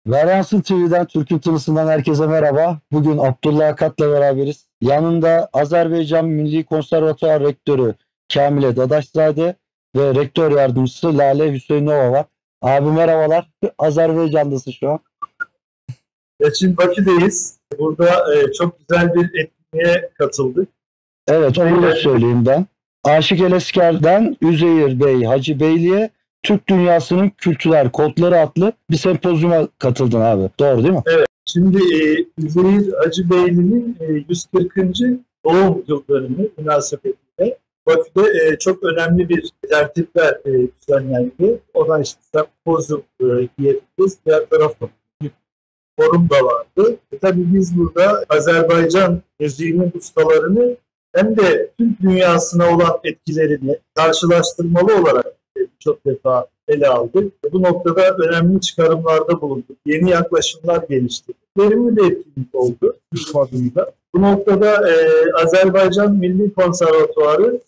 Veryansın TV'den, Türk'ün Tınısı'ndan herkese merhaba. Bugün Abdullah Akat'la beraberiz. Yanında Azerbaycan Milli Konservatuar Rektörü Kamile Dadaşzade ve Rektör Yardımcısı Lale Hüseyinova var. Abi merhabalar. Azerbaycan'dasın şu an. Şimdi Bakü'deyiz. Burada çok güzel bir etkinliğe katıldık. Evet, onu da söyleyeyim ben. Aşık Elesker'den Üzeyir Bey Hacı Beyli'ye Türk Dünyası'nın Kültürel Kodları adlı bir sempozyuma katıldın abi. Doğru değil mi? Evet. Şimdi Üzeyir Hacı Beyli'nin 140. doğum yıl dönümü münasebetiyle Bakü'de çok önemli bir tertipler düzenlendi. O da işte sempozyum diyebiliriz. Diğer tarafta bir forum da vardı. Tabii biz burada Azerbaycan müziğinin ustalarını hem de Türk dünyasına olan etkilerini karşılaştırmalı olarak çok defa ele aldık. Bu noktada önemli çıkarımlarda bulunduk. Yeni yaklaşımlar geliştirdik. Verimli bir etkinlik oldu bizim adımıza. Bu noktada Azerbaycan Milli Konservatuarı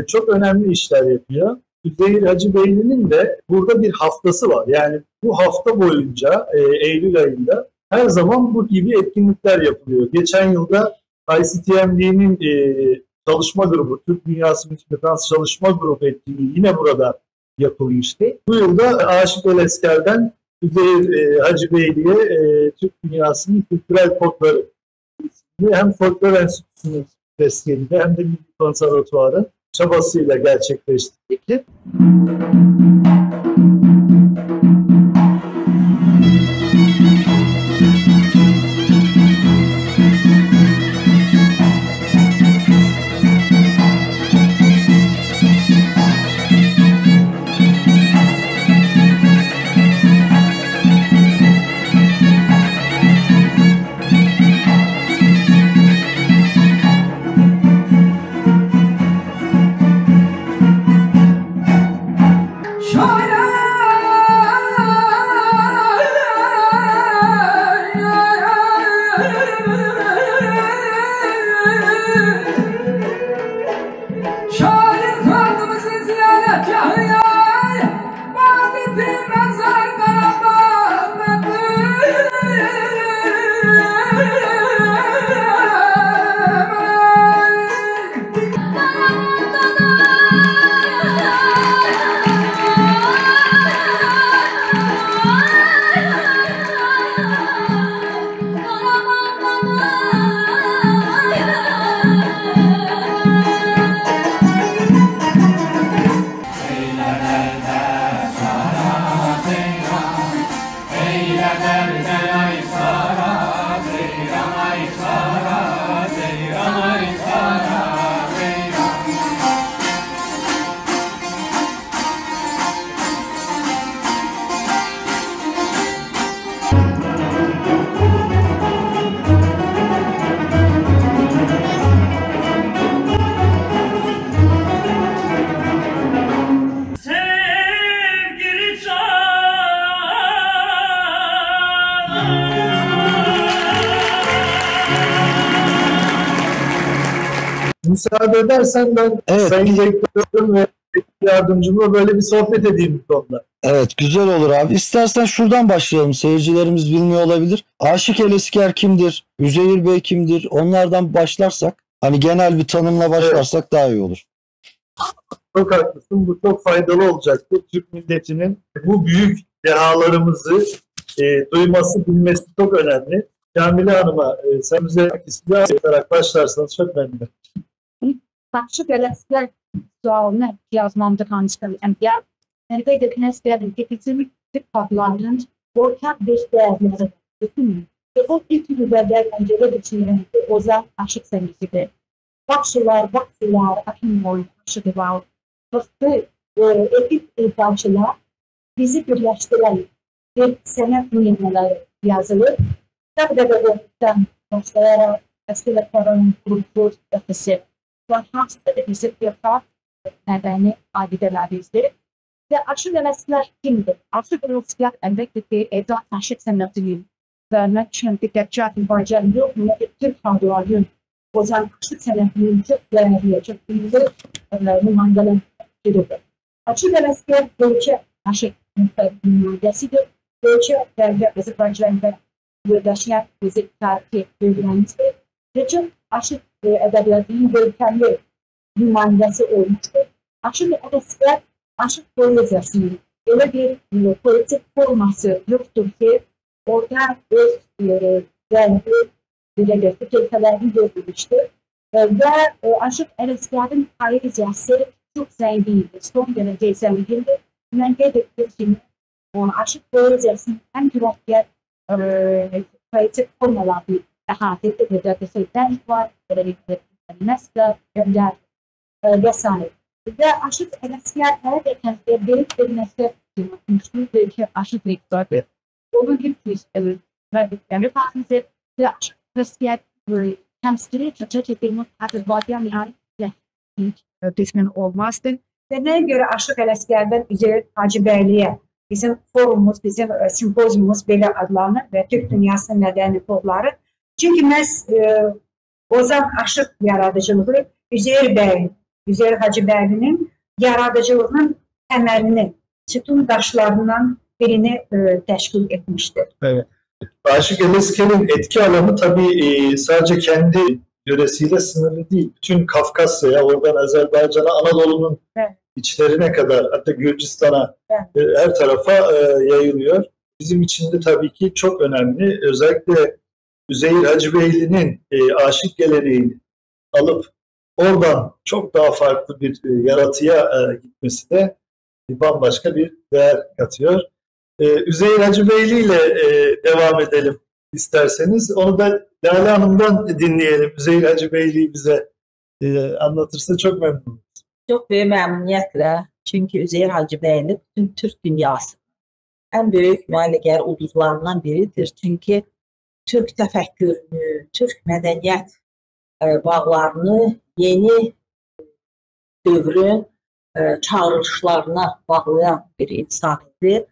çok önemli işler yapıyor. Üzeyir Hacı Beyli'nin de burada bir haftası var. Yani bu hafta boyunca Eylül ayında her zaman bu gibi etkinlikler yapılıyor. Geçen yılda ICTMD'nin çalışma grubu, Türk Dünyası Müzik ve Dans Çalışma Grubu etkinliği yine burada yapılmıştı. Bu yılda Aşık Elesker'den Üzeyir Hacı Beyli'ye Türk Dünyası'nın Kültürel Kodları hem Folklor Enstitüsü'nün desteğiyle hem de Milli Konservatuvar'ın çabasıyla gerçekleştirdik. Müsaade edersen ben Sayın Rektörüm ve yardımcımla böyle bir sohbet edeyim bu konuda. Evet, güzel olur abi. İstersen şuradan başlayalım. Seyircilerimiz bilmiyor olabilir. Aşık Elesker kimdir? Üzeyir Bey kimdir? Onlardan başlarsak, hani genel bir tanımla başlarsak daha iyi olur. Çok haklısın. Bu çok faydalı olacaktır. Türk milletinin bu büyük dehalarımızı duyması, bilmesi çok önemli. Kamile Hanım'a sen bize ismi atarak başlarsanız çok memnun. Aşık Elesker sualını yazmamda tanıştım. Yani elbette Elesker tepkisinin kitaplarının ortak bir değerleri bütün ve bu ilk yüzeyde önceli biçiminde Ozan aşık sevgisidir. Bakşılar, akın boyu aşığı var. Fıstı etik insançılar bizi birleştiren bir senet mühimmeleri yazılır. Tabi de böylelikten başlayarak eskiler paranın kurulur ötesi ve hasta edilip yapar nedeni adidelerinizdir. Ve aşık Elesker kimdir? Aşık Elesker elbette ki Eda aşık sanatının vermek için dikkatli barcan yok mu? Türk kadroların Ozan aşık sanatının çok değerli, çok iyiydi. Numandaların biridir. Aşık Elesker ülke aşık mühendisidir Türkiye ve Azerbaycan'da yerleşen bizi tarih öğrencisi ve çok aşık edebiyatının görkemli nümayəndəsi olmuşdur. Aşıq ədəbiyyat, aşıq poeziyasının elə bir poetik forması yoxdur ki, orada öz rəngi, fikirlərini görülmüşdür. Və aşıq ədəbiyyatın poeziyası çox zəngindir, son dərəcə zəngindir. Mən qeyd etdiyim kimi, aşıq poeziyasının ən mürəkkəb poetik formalarını əhatə edir. Dərc var, nəsr, göndər və s. Və aşıq ədəbiyyat həqiqətən böyük bir nəsr yapmışdır və ki, aşıq rektordur. Onun gibi ve farklı ve aşık temsili çeşitli Azerbaycan yani olmazdı. Ve neye göre aşık ələskərdən Üzeyir Hacıbəyliyə bizim forumumuz, bizim simpoziyumuz belə adlanır ve Türk dünyasının mədəni kodları. Çünkü biz Ozan aşıq yaradıcılığı Üzeyir Hacıbəylinin yaradıcılığının təməlini, sütun daşlarından birini təşkil etmiştir. Evet. Aşık Ələskər'in etki alanı tabii sadece kendi yöresiyle sınırlı değil. Bütün Kafkasya'ya, oradan Azerbaycan'a, Anadolu'nun içlerine kadar, hatta Gürcistan'a, her tarafa yayılıyor. Bizim için de tabii ki çok önemli. Özellikle Üzeyir Hacıbəyli'nin aşık geleneğini alıp oradan çok daha farklı bir yaratıya gitmesi de bambaşka bir değer katıyor. Üzeyir Hacıbəyli ile devam edelim isterseniz. Onu da Lale Hanım'dan dinleyelim. Üzeyir Hacıbəyli'yi bize anlatırsa çok memnun oluruz. Çok büyük memnuniyetle. Çünkü Üzeyir Hacıbəyli bütün Türk dünyası en büyük müəlligar ulduzlarından biridir. Çünkü Türk təfəkkürünü, Türk mədəniyyət bağlarını yeni dövrün çağrışlarına bağlayan bir insan idi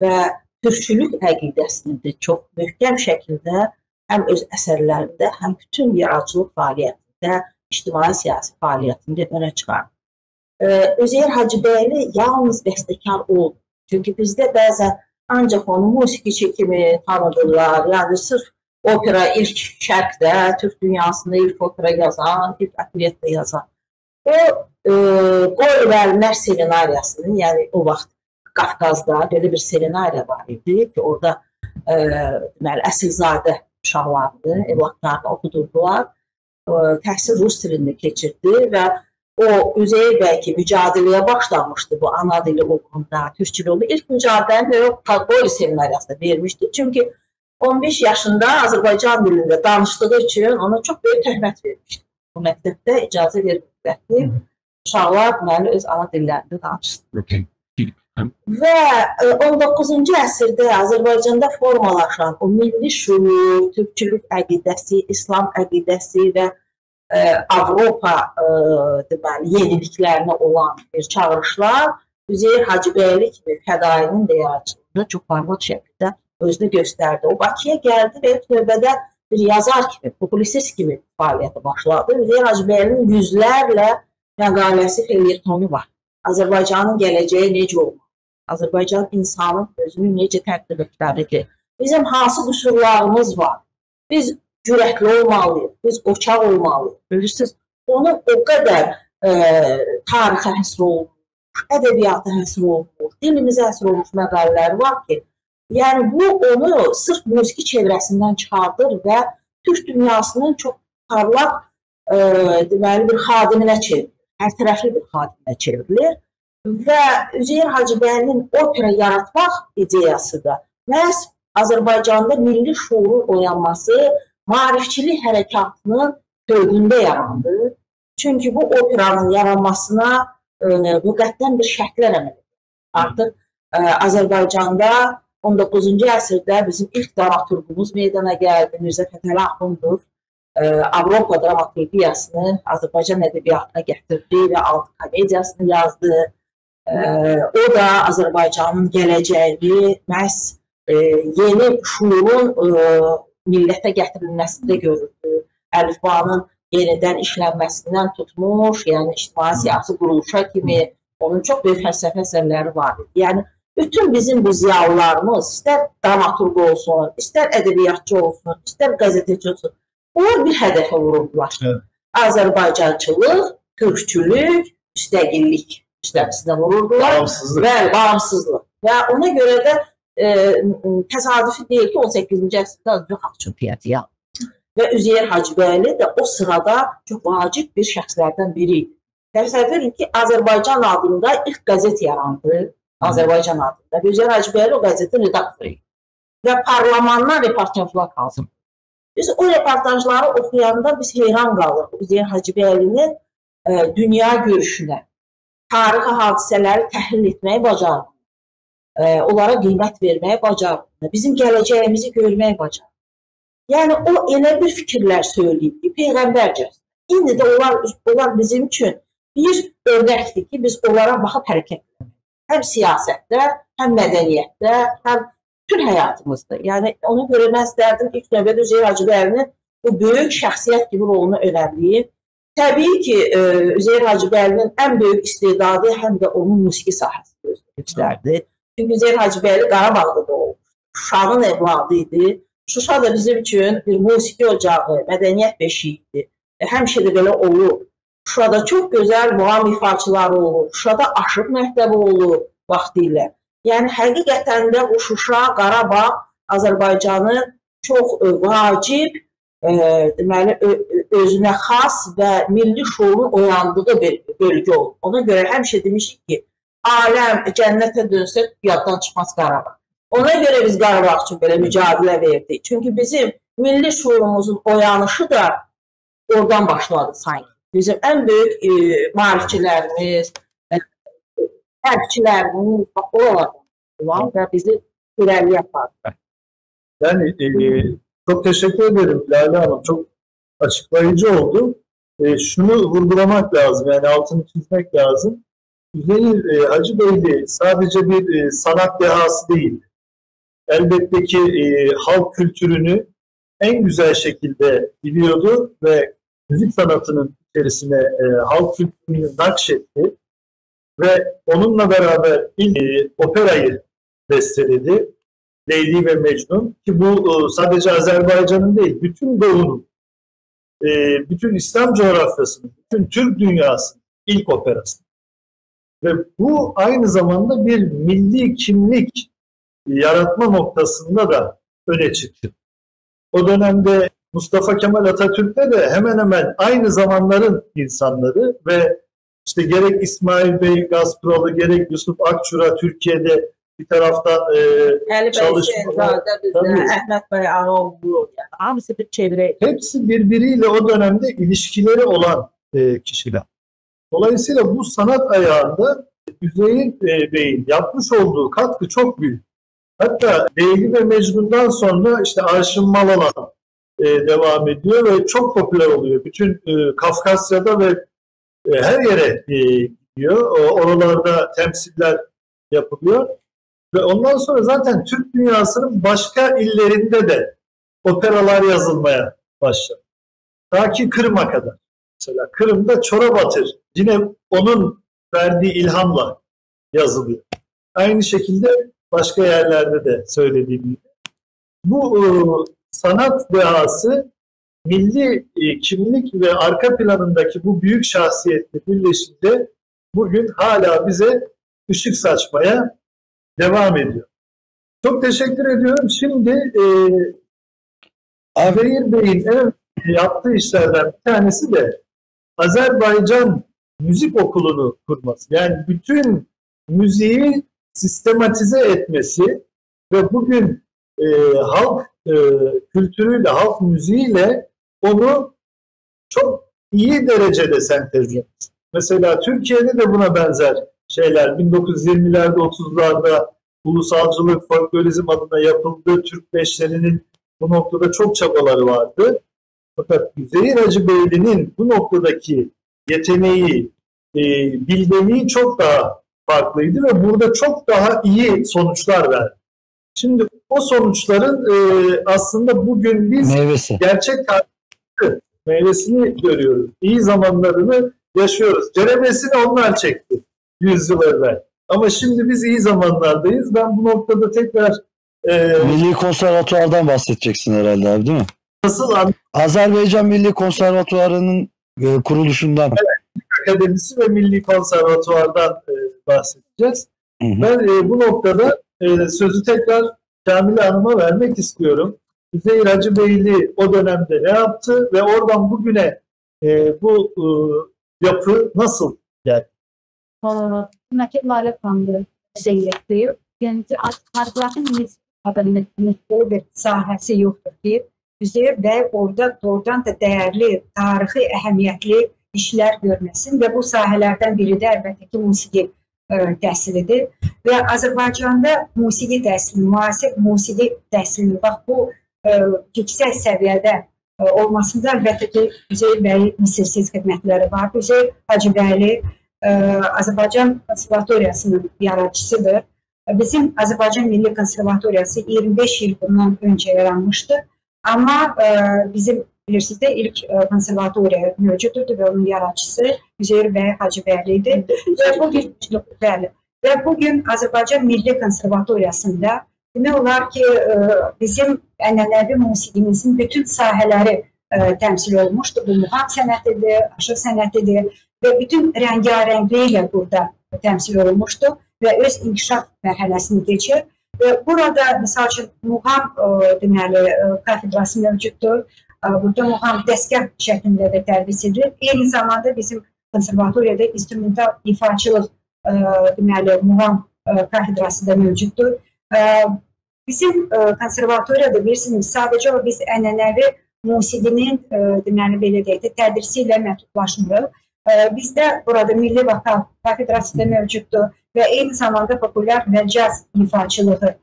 və türkçülük əqidəsini də çox möhkəm şəkildə həm öz əsərlərində, həm bütün yaradıcılıq fəaliyyətində, ictimai-siyasi fəaliyyətində önə çıxardı. Üzeyir Hacıbəyli yalnız bəstəkar oldu. Çünki bizdə bəzən ancaq onu musiqiçi kimi tanıdırlar. Yəni sırf opera ilk şərqdə, Türk dünyasında ilk opera yazan, ilk operetta yazan. O Qoy Vəlinlər seminariyasının, yəni o vaxt Qafqazda belə bir seminariya var idi ki, orada əsilzadə uşaqlarını, evlatlarını oxudurdular. Təhsil Rus dilində keçirdi və o Üzeyir bəy ki, mücadiləyə başlamışdı bu ana dili uğrunda, türkçülük oldu. İlk mücadiləni Qoy seminariyasında vermişdi. Çünki 15 yaşında Azərbaycan dilində danışdığı üçün ona çox böyük töhmət vermişdi. Bu məktəbdə icazə verilmişdi. Uşaqlar deməli öz ana dillərində danışdı. Və 19-cu əsrdə Azərbaycanda formalaşan o milli şuur, türkçülük əqidəsi, İslam əqidəsi və Avropa yeniliklərinə olan bir çağırışlar Üzeyir Hacıbəyli kimi fədainin də yaradıcılığını çox parlaq şəkildə özünü göstərdi. O Bakıya gəldi və növbədə bir yazar kimi, publisist kimi fəaliyyətə başladı. Üzeyir Hacıbəylinin yüzlərlə məqaləsi, felyetonu var. Azərbaycanın gələcəyi necə olmalı? Azərbaycan insanın özünü necə təqdim etməli ki, bizim hansı qüsurlarımız var? Biz cürətli olmalıyıq, biz qoçaq olmalıyıq. Bilirsiniz, onun o qədər tarixə həsr olmuş, ədəbiyyata həsr olmuş, dilimizə həsr olmuş məqalələri var ki, yəni bu onu sırf musiqi çevrəsindən çıxardır və Türk dünyasının çox parlaq deməli bir xadiminə çevrilir, hər tərəfli bir xadiminə çevrilir və Üzeyir Hacıbəylinin opera yaratmaq ideyası da məhz Azərbaycanda milli şuurun oyanması, maarifçilik hərəkatının dövründə yarandı. Çünki bu operanın yaranmasına müqəddəm bir şərtlər əməl edir. Artıq Azərbaycanda 19-cu əsrdə bizim ilk dramaturgumuz meydana gəldi, Mirzə Fətəli Axundov. Avropa dramaturgiyasını Azərbaycan ədəbiyyatına gətirdi və altı komediyasını yazdı. O da Azərbaycanın gələcəyini məhz yeni şuurun millətə gətirilməsində görürdü. Əlifbanın yenidən işlənməsindən tutmuş, yəni ictimai-siyasi quruluşa kimi onun çox böyük fəlsəfə əsərləri var idi. Yəni bütün bizim bu ziyalılarımız, istər dramaturq olsun, istər ədəbiyyatçı olsun, istər qəzeteci olsun, onlar bir hədəfə vururdular. Evet. Azərbaycançılıq, türkçülük, müstəqillik işlərisinə vururdular. Bağımsızlıq. Və bağımsızlıq. Və ona görə də təsadüfi deyil ki, 18-ci əsrdə Azərbaycan Xalq Cümhuriyyəti yarandı. Və Üzeyir Hacıbəyli də o sırada çox vacib bir şəxslərdən biri idi. Təsəvvür edin ki, Azərbaycan adında ilk qəzet yarandı. Azərbaycan adında. Üzeyir Hacıbəyli o qəzetin redaktoru idi. Və parlamandan reportajlar lazım. Biz o reportajları oxuyanda biz heyran qalırıq. Üzeyir Hacıbəylinin dünya görüşünə, tarixi hadisələri təhlil etməyi bacardı. Onlara qiymət verməyi bacardı. Bizim gələcəyimizi görməyi bacardı. Yəni o elə bir fikirlər söyləyib ki, peyğəmbərcəsinə. İndi də onlar bizim üçün bir örnəkdir ki, biz onlara baxıb hərəkət etməliyik. Həm siyasətdə, həm mədəniyyətdə, həm bütün həyatımızda. Yəni ona görə mən istərdim ilk növbədə Üzeyir Hacıbəylinin bu böyük şəxsiyyət kimi rolunu önəmləyib. Təbii ki, Üzeyir Hacıbəylinin ən böyük istedadı həm də onun musiqi sahəsi göstərdi. Çünki Üzeyir Hacıbəyli Qarabağda doğulmuş. Şuşanın evladı idi. Şuşa da bizim üçün bir musiqi ocağı, mədəniyyət beşiyi idi. Həmişə də belə olur. Şuşada çox gözəl muğam ifaçıları olur. Şuşada aşıq məktəbi olur vaxtilə. Yəni həqiqətən də bu Şuşa, Qarabağ Azərbaycanı çox vacib, deməli özünə xas və milli şuurun oyandığı bir bölgə olur. Ona görə həmişə demişik ki, aləm cənnətə dönsə yaddan çıxmaz Qarabağ. Ona görə biz Qarabağ üçün belə mücadilə verdik. Çünki bizim milli şuurumuzun oyanışı da oradan başladı sanki. Bizim ən böyük maarifçilərimiz, hərbiçilərimiz oralardan və bizi irəliyə apardı. Yani çok teşekkür ederim Lale Hanım. Çok açıklayıcı oldu. Şunu vurgulamak lazım, yani altını çizmek lazım. Üzeyir Hacıbeyli sadece bir sanat dehası değil. Elbette ki halk kültürünü en güzel şekilde biliyordu ve müzik sanatının içerisine halk kültürünü nakşetti ve onunla beraber ilk operayı besteledi. Leyli ve Mecnun, ki bu sadece Azerbaycan'ın değil, bütün Doğu'nun, bütün İslam coğrafyasının, bütün Türk dünyasının ilk operası. Ve bu aynı zamanda bir milli kimlik yaratma noktasında da öne çıktı. O dönemde Mustafa Kemal Atatürk'le de hemen hemen aynı zamanların insanları ve işte gerek İsmail Bey Gaspıralı, gerek Yusuf Akçura Türkiye'de bir taraftan çalışmalar. Ahmet Bey Ağoğlu, hamısı bir çevre. Hepsi birbiriyle o dönemde ilişkileri olan kişiler. Dolayısıyla bu sanat ayağında Üzeyir Bey'in yapmış olduğu katkı çok büyük. Hatta Leyli ve Mecnun'dan sonra işte Arşın Malalan devam ediyor ve çok popüler oluyor. Bütün Kafkasya'da ve her yere gidiyor. Oralarda temsiller yapılıyor. Ve ondan sonra zaten Türk dünyasının başka illerinde de operalar yazılmaya başladı. Ta ki Kırım'a kadar. Mesela Kırım'da Çorabatır yine onun verdiği ilhamla yazılıyor. Aynı şekilde başka yerlerde de söylediğim gibi. Bu sanat dehası milli kimlik ve arka planındaki bu büyük şahsiyetle birleşince bugün hala bize ışık saçmaya devam ediyor. Çok teşekkür ediyorum. Şimdi Üzeyir Bey'in en yaptığı işlerden bir tanesi de Azerbaycan Müzik Okulu'nu kurması. Yani bütün müziği sistematize etmesi ve bugün halk kültürüyle, halk müziğiyle onu çok iyi derecede sentezlemesi. Mesela Türkiye'de de buna benzer şeyler 1920'lerde 30'larda ulusalcılık, folklorizm adına yapıldığı Türk beşlerinin bu noktada çok çabaları vardı. Fakat Üzeyir Hacıbeyli'nin bu noktadaki yeteneği, bilgeliği çok daha farklıydı ve burada çok daha iyi sonuçlar verdi. Şimdi o sonuçların aslında bugün biz gerçek meyvesini görüyoruz. İyi zamanlarını yaşıyoruz. Cerebesini onlar çekti 100 yıl evvel. Ama şimdi biz iyi zamanlardayız. Ben bu noktada tekrar Milli Konservatuvar'dan bahsedeceksin herhalde abi, değil mi? nasıl Azerbaycan Milli Konservatuvarı'nın kuruluşundan. Akademisi ve Milli Konservatuvar'dan bahsedeceğiz. Hı hı. Ben bu noktada sözü tekrar Kamile Hanım'a vermek istiyorum. Üzeyir Hacıbeyli o dönemde ne yaptı ve oradan bugüne bu yapı nasıl geldi? Nakit Lale Kandı seyrettiği, yani Azərbaycan Akademisi'nin bir sahəsi yoxdur ki, Üzeyir Bey orada doğrudan da değerli, tarihi, əhəmiyyətli işler görməsin və bu sahələrdən biri də əlbəttə ki, musiqi təhsilidir. Və Azərbaycanda musiqi təhsili, müasir musiqi təhsilinin bax bu yüksək səviyyədə olmasında əlbəttə ki, Üzeyir Bey misilsiz xidmətləri var. Üzeyir Hacıbəyli Azərbaycan Konservatoriyasının yaradıcısıdır. Bizim Azərbaycan Milli Konservatoriyası 25 yıl bundan önce yaranmıştı. Ama bizim bilirsiniz de ilk konservatoriya mövcuddur ve onun yaradıcısı Üzeyir Bey Hacıbəyli'ydi. Ve bugün Azərbaycan Milli Konservatoriyasında demək olar ki, bizim ənənəvi musiqimizin bütün sahələri təmsil olmuşdur. Bu muğam sənətidir, aşıq sənətidir ve bütün rəngarəngliyiyle burada təmsil olunmuşdur ve öz inkişaf mərhələsini geçir. Ve burada misal için muğam deməli kafedrası mövcuddur. Burada muğam dəstgah şəklində də tədris edilir. Eyni zamanda bizim konservatoriyada instrumental ifaçılıq deməli muğam kafedrası da mövcuddur. Bizim konservatoriyada bilirsiniz, sadəcə o biz ənənəvi musiqinin deməli belə deyək də tədrisi ilə məhdudlaşmırıq. Bizdə burada milli vokal kafedrası da mövcuddur və eyni zamanda populyar və caz ifaçılığı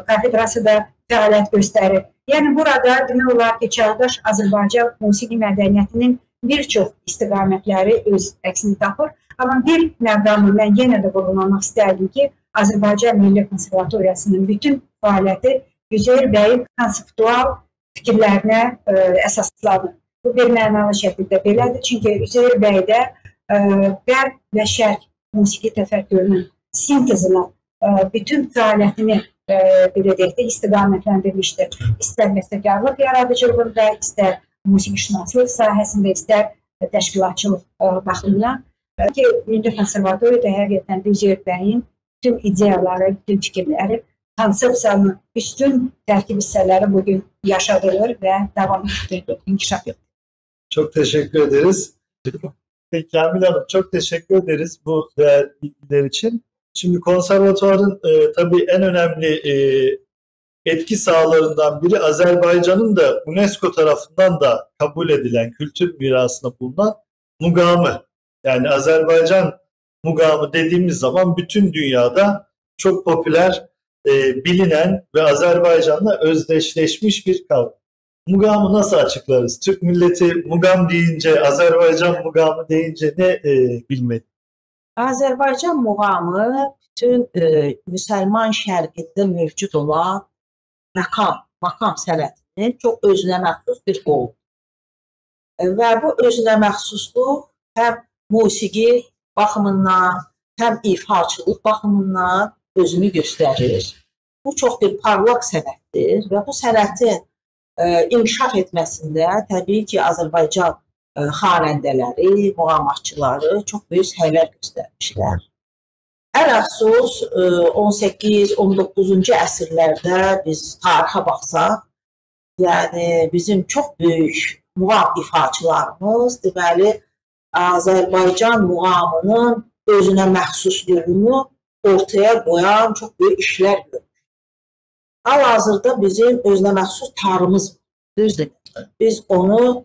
kafedrası da fəaliyyət göstərir. Yəni burada demək olar ki, çağdaş Azərbaycan musiqi mədəniyyətinin bir çox istiqamətləri öz əksini tapır. Amma bir məqamı mən yenə də vurğulamaq istərdim ki, Azərbaycan Milli Konservatoriyasının bütün fəaliyyəti Üzeyir Bəyin konseptual fikirlərinə əsaslanır. Bu bir mənalı şəkildə belədir. Çünki Üzeyir bəy də qərb və şərq musiqi təfəkkürünün sintezinə bütün fəaliyyətini belə deyək də istiqamətləndirmişdir. İstər bəstəkarlıq yaradıcılığında, istər musiqişünaslıq sahəsində, istər təşkilatçılıq baxımından ki, Milli Konservatoriyada həqiqətən Üzeyir bəyin bütün ideyaları, bütün fikirləri, konsepsiyanın üstün tərkib hissələri bugün yaşadılır və devam edilir, inkişaf edilir. Çok teşekkür ederiz. Kamil Hanım, çok teşekkür ederiz bu değerli bilgiler için. Şimdi konservatuvarın tabii en önemli etki sahalarından biri Azerbaycan'ın da UNESCO tarafından da kabul edilen kültür mirasına bulunan mugamı. Yani Azerbaycan mugamı dediğimiz zaman bütün dünyada çok popüler, bilinen ve Azerbaycan'la özdeşleşmiş bir kavram. Mugamı nasıl açıklarız? Türk milleti mugam deyince, Azerbaycan mugamı deyince ne bilmeli? Azərbaycan muğamı bütün müsəlman şərqində mövcud olan makam sənətinin çox özünə məxsus bir qoldur. Və bu özünə məxsusluq həm musiqi baxımından, həm ifaçılıq baxımından özünü göstərir. Bu çox bir parlaq sənətdir və bu sənətin inkişaf etməsində təbii ki, Azərbaycan xanəndələri, muğamatçıları çox böyük səylər göstərmişlər. Ələxsus 18-19-cu əsrlərdə biz tarixə baxsaq, yəni bizim çox böyük muğam ifaçılarımız deməli Azərbaycan muğamının özünə məxsusluğunu ortaya qoyan çox böyük işlər görmüş. Hal-hazırda bizim özünə məxsus tarımız var. Düzdür. Biz onu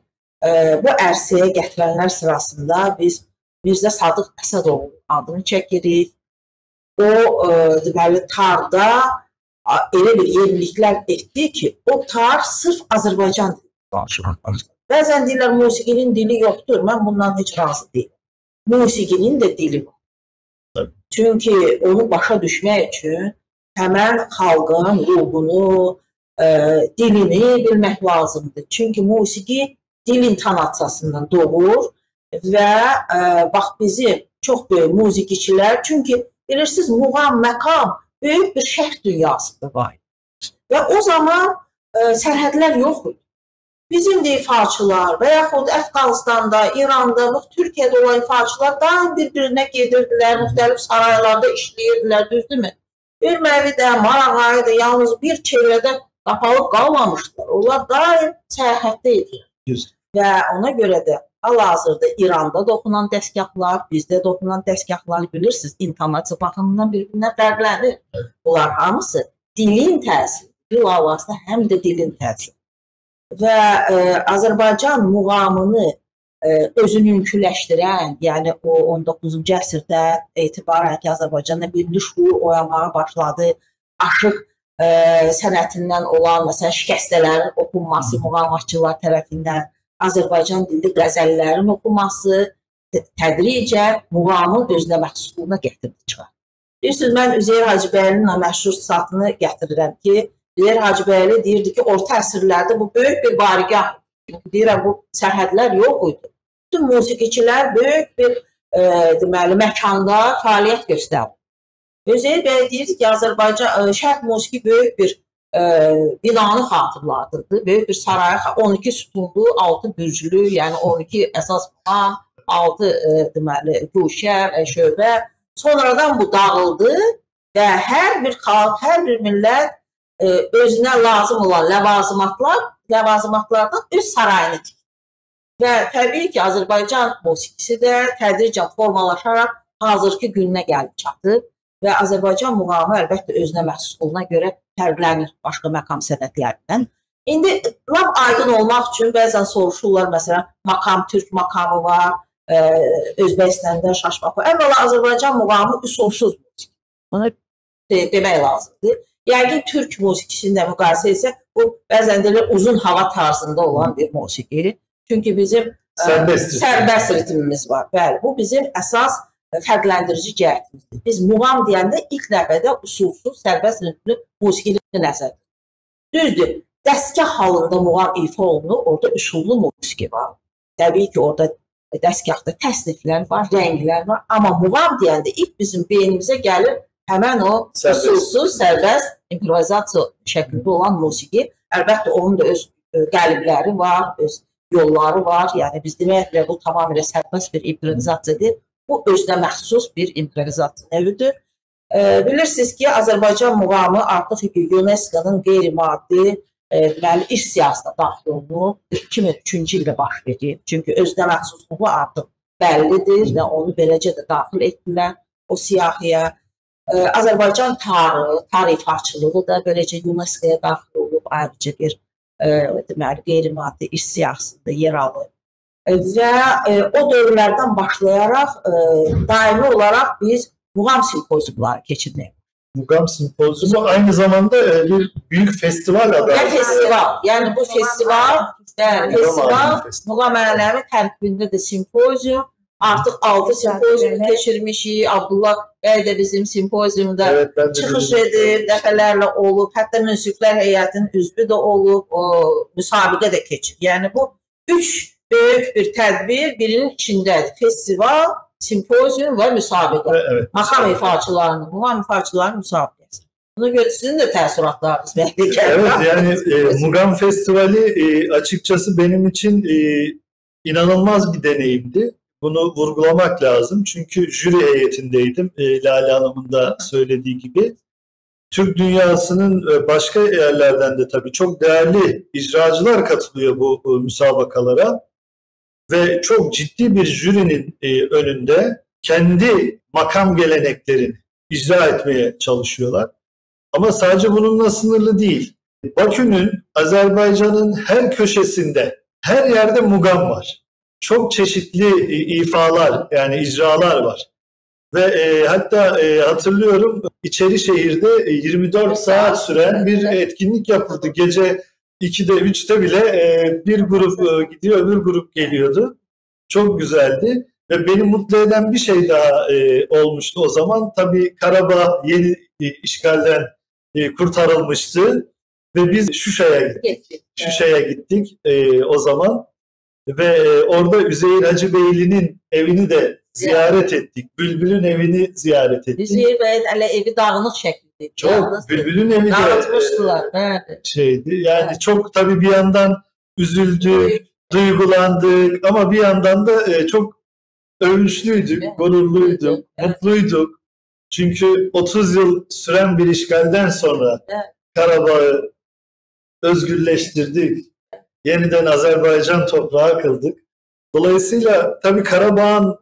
bu ərsəyə gətirənlər sırasında biz Mirzə Sadıq Əsədovun adını çəkirik. O deməli tarda elə bir yeniliklər etdi ki, o tar sırf Azərbaycan dili. Bəzən deyirlər musiqinin dili yoxdur. Mən bundan heç razı deyiləm. Musiqinin də dili var. Çünki onu başa düşmək üçün həmən xalqın ruhunu, dilini bilmək lazımdır. Çünki musiqi dil intonasiyasından doğur və bax bizim çox böyük musiqiçilər, çünki bilirsiniz, muğam, məqam böyük bir şərq dünyasında var. Və o zaman sərhədlər yox idi. Bizim də ifaçılar və yaxud Əfqanistanda, İranda, Türkiyədə olan ifaçılar daim bir-birinə gedirdilər, müxtəlif saraylarda işləyirdilər, düzdürmü? Erməni də, Marağayı da yalnız bir çevrədə qapalı qalmamışdılar. Onlar daim səyahətdə idilər. Və ona görə də hal-hazırda İranda da oxunan dəstgahlar, bizdə də oxunan dəstgahlar bilirsiniz, intonasiya baxımından bir-birindən fərqlənir. Bunlar hamısı dilin təsiri, bilavasitə həm də dilin təsiri. Və Azərbaycan muğamını özününküləşdirən, yəni o 19-cu əsrdə etibarən ki, Azərbaycanda milli şuur oyanmağa başladı, aşıq sənətindən olan, məsələn, şikəstələrin oxunması muğamatçılar tərəfindən, Azərbaycan dilli qəzəllərin oxunması tədricən muğamın özünə məxsusluğuna gətirdi çıxar. Bilirsiniz, mən Üzeyir Hacıbəylinin məşhur satını gətirirəm ki, Üzeyir Hacıbəyli deyirdi ki, orta əsrlərdə bu böyük bir barigah, deyirəm, bu sərhədlər yox idi. Bütün musiqiçilər böyük bir deməli, məkanda fəaliyyət göstərir. Üzeyir bəy deyirdi ki, Azərbaycan şərq musiqi böyük bir binanı xatırladırdı. Böyük bir sarayı, 12 sütunlu, 6 bürclü, yəni 12 əsas muğam, 6 deməli, guşə və şöbə. Sonradan bu dağıldı və hər bir xalq, hər bir millət özünə lazım olan ləvazimatlardan öz sarayını tikdi. Və təbii ki, Azərbaycan musiqisi də tədricən formalaşaraq hazırki gününə gəlib çatdı və Azərbaycan muğamı əlbəttə özünə məxsusluğuna görə fərqlənir başqa məqam sənətlərindən. İndi lap aydın olmaq üçün bəzən soruşurlar, məsələn, makam, türk makamı var, Özbəkistan'da şaşmaq var. Əvvəla Azərbaycan muğamı üsulsuz musiqi. Onu demək lazımdır. Yəqin türk musiqisində müqayisə isə bu bəzən deyirlər uzun hava tarzında olan bir musiqi. Çünki bizim sərbəst ritmimiz var. Bəli, bu bizim əsas fərqləndirici cəhətimizdir. Biz muğam deyəndə ilk növbədə usulsuz, sərbəst ritmli musiqini nəzərdə. Düzdür, dəstgah halında muğam ifa olunur, orada üsullu musiqi var. Təbii ki, orada dəstgahda təsniflər var, rənglər var. Amma muğam deyəndə ilk bizim beynimizə gəlir həmən o usulsuz, sərbəst, improvizasiya şəklində olan musiqi. Əlbəttə, onun da öz qəlibləri var, öz yolları var. Yəni, biz deməklə bu tamamilə sərbəst bir improvizasiyadır. Bu, özünə məxsus bir improvizasiya növüdür. Bilirsiniz ki, Azərbaycan muğamı artıq UNESCO-nun qeyri-maddi iş siyasətində daxil olunub. 2003-cü ildə baş verir. Çünki özünə məxsusluğu artıq bəllidir və onu beləcə də daxil etdilər o siyahıya. Azərbaycan tarifatçılığı da beləcə UNESCO-ya daxil olub, ayrıca bir qeyri-maddi iş siyasətində yer alır. Və o dövrlərdən başlayaraq daimi olaraq biz muğam simpoziumları keçirdik. Muğam simpoziumu aynı zamanda bir büyük festival adı. Festival. Yani bu festival muğam ənənəvi tərkibində də simpozium. Artıq 6 simpoziumu keçirmişik. Abdullah bəy də bizim simpoziumda çıxış edib, dəfələrlə olub. Hətta Münsiflər heyətinin üzvü də olub, müsabiqə də keçir. Yəni bu 3 böyük bir tədbir birinin içindədir. Festival, simpozium və müsabiqə. Evet. Makam ifaçılarının, muğam ifaçılarının müsabiqəsi. Buna göre sizin de təəssüratlarınız belki gəlir. Evet, yani Muğam Festivali açıkçası benim için inanılmaz bir deneyimdi. Bunu vurgulamak lazım. Çünkü jüri heyetindeydim. Lale Hanım'ın da söylediği gibi. Türk dünyasının başka yerlerden de tabii çok değerli icracılar katılıyor bu müsabakalara. Ve çok ciddi bir jürinin önünde kendi makam geleneklerini icra etmeye çalışıyorlar. Ama sadece bununla sınırlı değil. Bakü'nün, Azerbaycan'ın her köşesinde, her yerde muğam var. Çok çeşitli ifalar, yani icralar var. Ve hatta hatırlıyorum İçerişehir'de 24 saat süren bir etkinlik yapıldı. Gece 2'de 3'te bile bir grup gidiyor, öbür grup geliyordu. Çok güzeldi. Ve beni mutlu eden bir şey daha olmuştu o zaman. Tabii Karabağ yeni işgalden kurtarılmıştı. Ve biz Şuşa'ya gittik o zaman. Ve orada Üzeyir Hacıbeyli'nin evini de ziyaret ettik. Bülbül'ün evini ziyaret ettik. Üzeyir Bey'in evi dağınık şekilde. Çok, Bülbül'ün evi de şeydi. Yani çok tabii bir yandan üzüldük, duygulandık ama bir yandan da çok övünçlüydük, gururluyduk, mutluyduk. Çünkü 30 yıl süren bir işgalden sonra Karabağ'ı özgürleştirdik. Yeniden Azerbaycan toprağı kıldık. Dolayısıyla tabii Karabağ'ın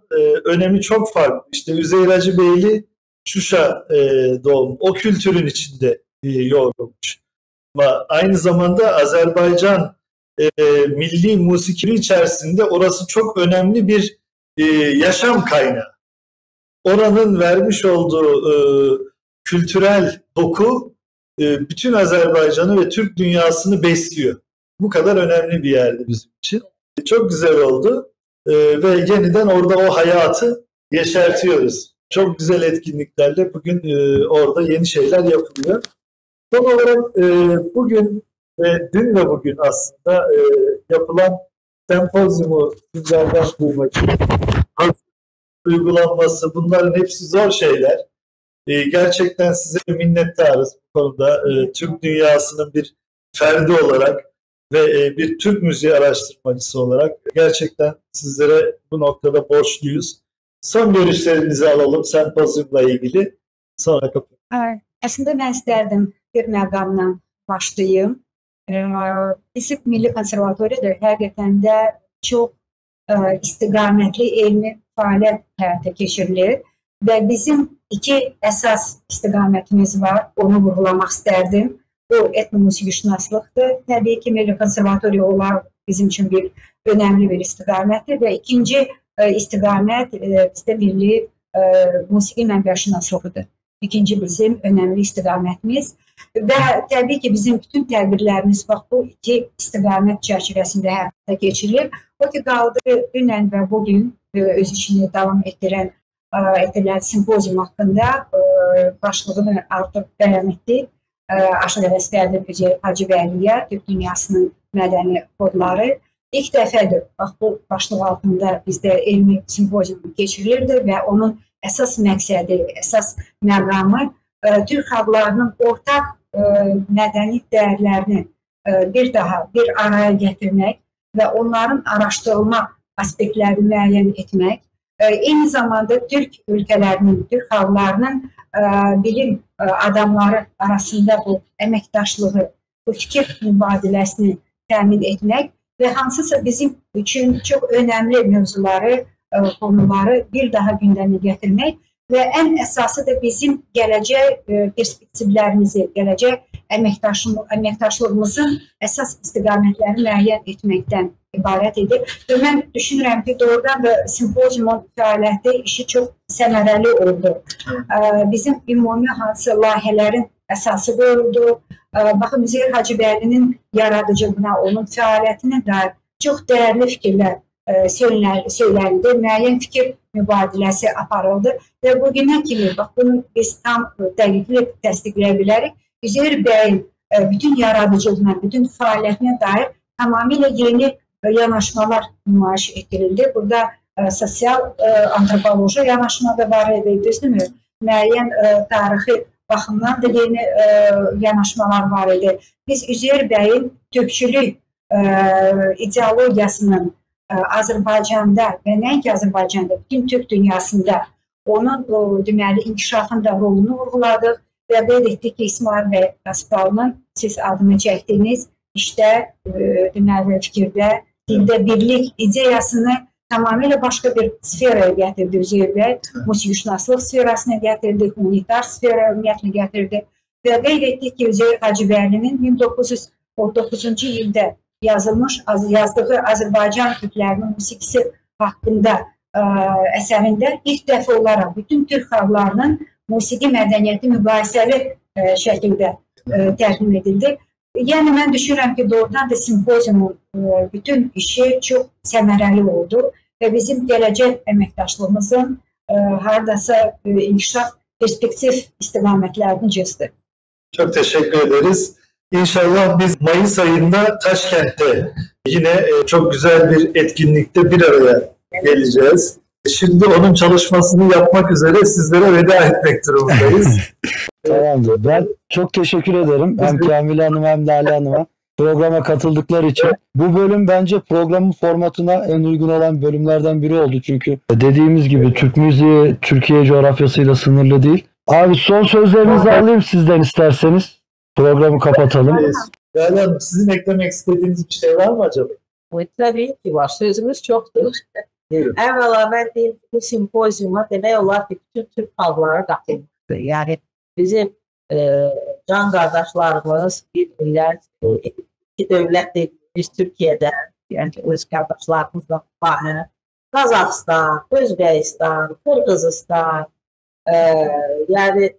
önemi çok farklı. İşte Üzeyir Hacıbeyli Şuşa doğumlu. O kültürün içinde yoğrulmuş. Ama aynı zamanda Azerbaycan milli musikinin içerisinde orası çok önemli bir yaşam kaynağı. Oranın vermiş olduğu kültürel doku bütün Azerbaycan'ı ve Türk dünyasını besliyor. Bu kadar önemli bir yerdi bizim için. Çok güzel oldu ve yeniden orada o hayatı yeşertiyoruz. Çok güzel etkinliklerle bugün orada yeni şeyler yapılıyor. Son olarak bugün ve dün ve bugün aslında yapılan sempozyumu sizlerden duymak için uygulanması, bunların hepsi zor şeyler. Gerçekten size minnettarız bu konuda. Türk dünyasının bir ferdi olarak ve bir Türk müziği araştırmacısı olarak gerçekten sizlere bu noktada borçluyuz. Son görüşlerinizi alalım sempozyumla ilgili. Sonra kapatayım. Aslında mən istərdim bir məqamla başlayayım. Bizim Milli Konservatoriyada həqiqətən də çox istiqamətli elmi fəaliyyət həyata keçirilir və bizim iki əsas istiqamətimiz var. Onu vurğulamaq istərdim. O etnomusiqişünaslıqdır. Təbii ki, Milli Konservatoriya olaraq bizim üçün bir önəmli bir istiqamətdir və ikinci istiqamət bizdə milli musiqi mənbəşünaslığıdır. İkinci bizim önəmli istiqamətimiz və təbii ki, bizim bütün tədbirlərimiz bax bu iki istiqamət çərçivəsində həyata keçirilir. O ki, qaldı dünən və bugün öz işini davam etdirən simpozium haqqında başlığını artıq bəyan etdik. Aşıq Ələsgərdir Üzeyir Hacıbəyliyə, Türk dünyasının mədəni kodları. İlk dəfədir, bax bu başlıq altında bizdə elmi simpozium keçirilirdi və onun əsas məqsədi, əsas məqamı Türk xalqlarının ortaq mədəni dəyərlərini bir araya gətirmək və onların araşdırılma aspektlərini müəyyən etmək. Eyni zamanda Türk ölkələrinin, Türk xalqlarının bilim adamları arasında bu əməkdaşlığı, bu fikir mübadiləsini təmin etmək və hansısa bizim üçün çox önəmli mövzuları, konuları bir daha gündəmə gətirmək və ən əsası da bizim gələcək perspektivlərimizi, gələcək əməkdaşlığımızın əsas istiqamətlərini müəyyən etməkdən ibarət edir. Və mən düşünürəm ki, doğrudan da simpoziumun fəaliyyəti işi çox səmərəli oldu. Bizim ümumi hansı layihələrin əsası qoyuldu. Baxın, Üzeyir Hacıbəylinin yaradıcılığına, onun fəaliyyətinə dair çox dəyərli fikirlər söyləndi, müəyyən fikir mübadiləsi aparıldı və bugünə kimi, bax bunu biz tam dəqiqli təsdiqləyə bilərik. Üzeyir bəyin bütün yaradıcılığına, bütün fəaliyyətinə dair tamamilə yeni yanaşmalar nümayiş etdirildi. Burada sosial antropoloji yanaşma da var idi, düzdürmü? Müəyyən tarixi baxımdan da yeni yanaşmalar var idi. Biz Üzeyir bəyin türkçülük ideologiyasının Azərbaycanda və nəinki Azərbaycanda, bütün Türk dünyasında onun deməli inkişafında rolunu vurğuladıq və qeyd etdik ki, İsmail bəy Qaspalının siz adını çəkdiyiniz işdə, deməli fikirdə, dildə birlik ideyasını tamamilə başqa bir sferaya gətirdi Üzeyir bəy. Musiqişünaslıq sferasına gətirdi, humanitar sferaya ümumiyyətlə gətirdi və qeyd etdik ki, Üzeyir Hacıbəylinin 1939-cu ildə yazdığı Azərbaycan türklərinin musiqisi haqqında əsərində ilk dəfə olaraq bütün Türk xalqlarının musiqi mədəniyyəti mübahisəli şəkildə təqdim edildi. Yəni, mən düşünürəm ki, doğrudan da simpoziumun bütün işi çox səmərəli oldu və bizim gələcək əməkdaşlığımızın haradasa inkişaf perspektiv istiqamətlərini cızdı. Çok teşekkür ederiz. İnşallah biz Mayıs ayında Taşkent'te yine çok güzel bir etkinlikte bir araya geleceğiz. Şimdi onun çalışmasını yapmak üzere sizlere veda etmek durumundayız. Tamamdır. Ben çok teşekkür ederim. Hem Kamile Hanım hem Lale Hanım'a programa katıldıkları için. Bu bölüm bence programın formatına en uygun olan bölümlerden biri oldu. Çünkü dediğimiz gibi Türk müziği Türkiye coğrafyasıyla sınırlı değil. Abi son sözlerinizi alayım sizden isterseniz. Programı kapatalım. Lale Hanım, sizin eklemek istediğiniz bir şey var mı acaba? Tabii ki var. Sözümüz çoktur. Əvvəla mən deyim ki, bu simpoziuma demək olar ki, bütün Türk xalqları qatılmışdır. Yəni bizim can qardaşlarımız, bir millət, iki dövlət dediğimiz Türkiye'də, yəni öz qardaşlarımızla var. Qazaxıstan, Özbəkistan, Qırğızistan, yəni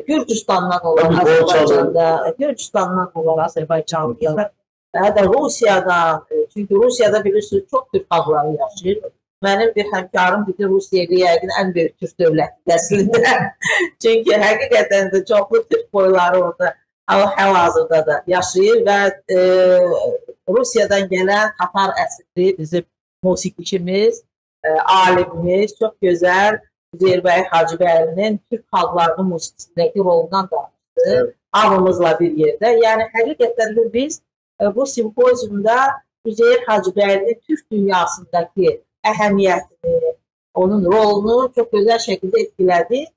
Gürcüstandan olan Azərbaycanda, Gürcüstandan olan Azərbaycanlılar, hətta Rusiyadan, çünki Rusiyada bilirsiniz çox Türk xalqları yaşayır. Mənim bir həmkarım bir de Rusiya'da yəqin ən böyük Türk dövləti əslində. Çünki həqiqətən də çoxlu Türk boyları orada hal-hazırda da yaşayır və Rusiyadan gələn Tatar əsilli bizim musiqiçimiz, alimimiz çox gözəl Üzeyir bəy Hacıbəylinin Türk xalqlarının musiqisindəki rolundan danışdı. Hamımızla bir yerdə. Yəni həqiqətən də biz bu simpoziumda Üzeyir Hacıbəylinin Türk dünyasındaki əhəmiyyətini, onun rolunu çox gözəl şəkildə etkilədik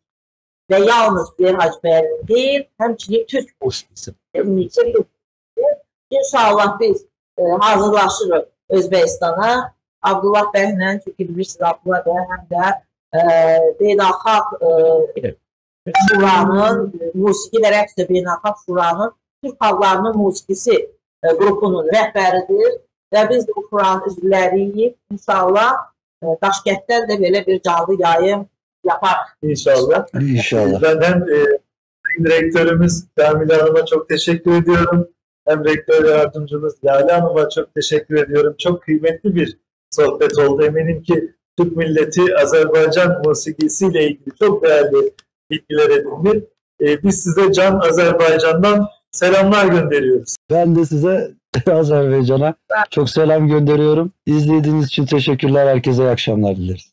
və yalnız Üzeyir Hacıbəylinin deyil, həmçinin Türk musiqisi. İnşallah biz hazırlaşırıq Özbəkistana. Abdullah bəylə, çünki bilirsiniz Abdullah bəy həm də Beynəlxalq Şuranın, musiqi və rəqs Beynəlxalq Şuranın Türk xalqlarının musiqisi qrupunun rəhbəridir və biz de bu Şuranın üzvləriyik. İnşallah Daşkentdən də belə bir canlı yayım yaparıq. İnşallah. İnşallah. Ben hem rektörümüz Kamile Hanım'a çok teşekkür ediyorum. Hem rektör yardımcımız Lale Hanım'a çok teşekkür ediyorum. Çok kıymetli bir sohbet oldu. Eminim ki Türk milleti Azerbaycan musikisiyle ilgili çok değerli bilgiler edindi. Biz size Can Azerbaycan'dan selamlar gönderiyoruz. Ben de size Azerbaycan'a çok selam gönderiyorum. İzlediğiniz için teşekkürler. Herkese iyi akşamlar dileriz.